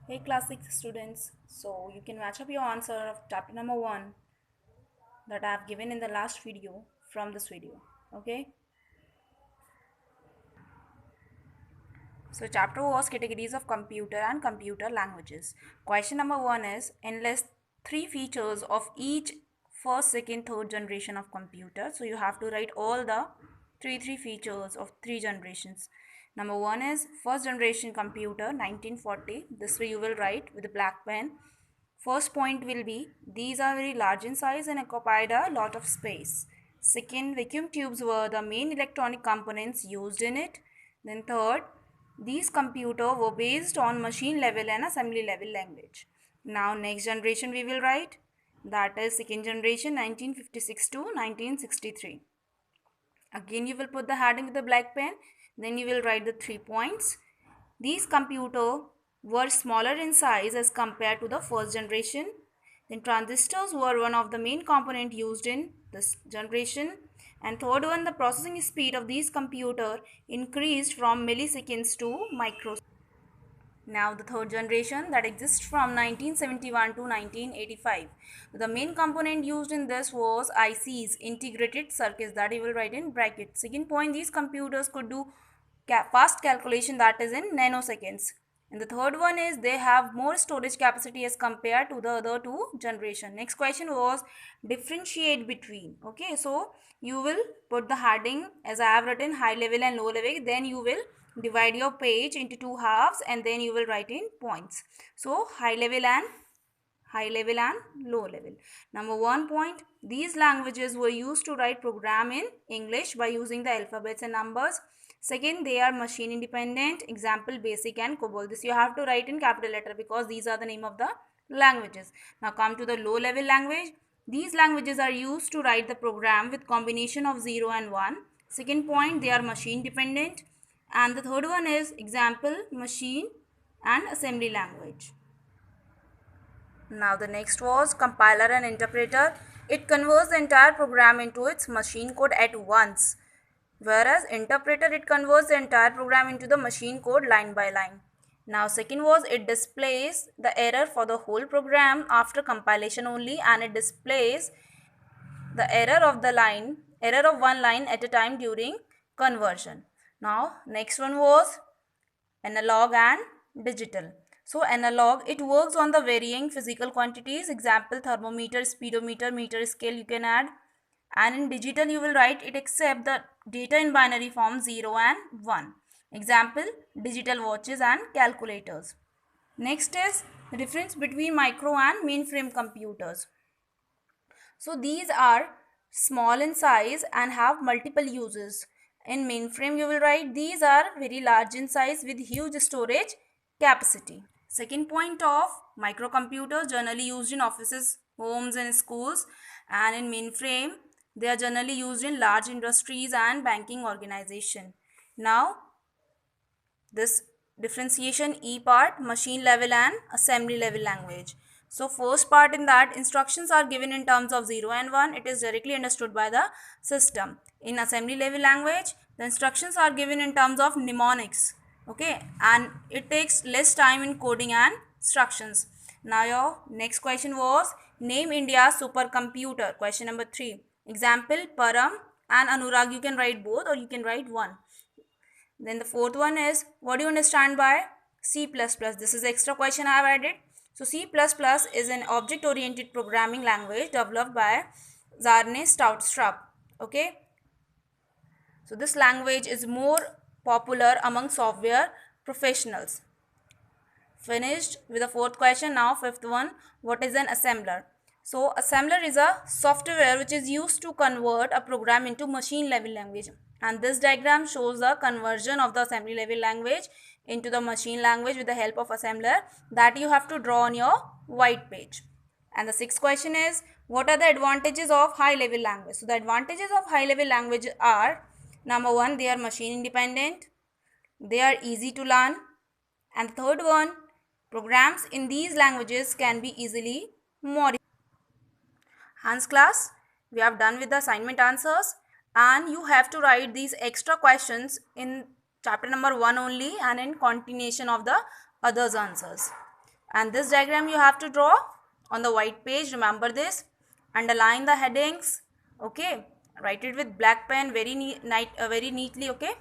Hey class 6 students, so you can match up your answer of chapter number 1 that I have given in the last video from this video. Okay, so chapter was categories of computer and computer languages. Question number 1 is enlist three features of each first, second, third generation of computer. So you have to write all the three features of three generations. Number 1 is first generation computer 1940. This way you will write with a black pen. First point will be these are very large in size and occupied a lot of space. Second, vacuum tubes were the main electronic components used in it. Then third, these computers were based on machine level and assembly level language. Now next generation we will write, that is second generation 1956 to 1963. Again you will put the heading with the black pen, then you will write the 3 points. These computers were smaller in size as compared to the first generation. Then transistors were one of the main components used in this generation. And third one, the processing speed of these computers increased from milliseconds to microseconds. Now the third generation that exists from 1971 to 1985. The main component used in this was ICs, integrated circuits, that you will write in brackets. Second point, these computers could do fast calculation, that is in nanoseconds. And the third one is they have more storage capacity as compared to the other two generation. Next question was differentiate between. Okay, so you will put the heading as I have written high level and low level. Then you will divide your page into two halves and then you will write in points. So high level and low level. Number 1 point, these languages were used to write program in English by using the alphabets and numbers. Second, they are machine independent. Example, basic and COBOL. This you have to write in capital letter because these are the name of the languages. Now come to the low level language. These languages are used to write the program with combination of 0 and 1. Second point, they are machine dependent. And the third one is example, machine and assembly language. Now the next was compiler and interpreter. It converts the entire program into its machine code at once. Whereas interpreter, it converts the entire program into the machine code line by line. Now second was it displays the error for the whole program after compilation only, and it displays the error of one line at a time during conversion. Now next one was analog and digital. So analog, it works on the varying physical quantities, example thermometer, speedometer, meter scale you can add. And in digital you will write it accept the data in binary form 0 and 1. Example, digital watches and calculators. Next is the difference between micro and mainframe computers. So these are small in size and have multiple uses. In mainframe you will write these are very large in size with huge storage capacity. Second point of microcomputers generally used in offices, homes and schools, and in mainframe they are generally used in large industries and banking organization. Now this differentiation E part, machine level and assembly level language. So first part, in that instructions are given in terms of 0 and 1. It is directly understood by the system. In assembly level language, the instructions are given in terms of mnemonics. Okay, and it takes less time in coding and instructions. Now your next question was name India's supercomputer. Question number 3. Example, Param and Anurag. You can write both or you can write one. Then the fourth one is, what do you understand by C++? This is the extra question I have added. So C++ is an object-oriented programming language developed by Zarne Stroustrup. Okay. So this language is more popular among software professionals. Finished with the fourth question. Now fifth one, what is an assembler? So assembler is a software which is used to convert a program into machine level language, and this diagram shows the conversion of the assembly level language into the machine language with the help of assembler that you have to draw on your white page. And the sixth question is, what are the advantages of high level language? So the advantages of high level language are, number one, they are machine independent, they are easy to learn, and the third one, programs in these languages can be easily modified. Hans class, we have done with the assignment answers, and you have to write these extra questions in chapter number 1 only and in continuation of the others answers. And this diagram you have to draw on the white page. Remember this. Underline the headings. Okay. Write it with black pen very neatly. Okay.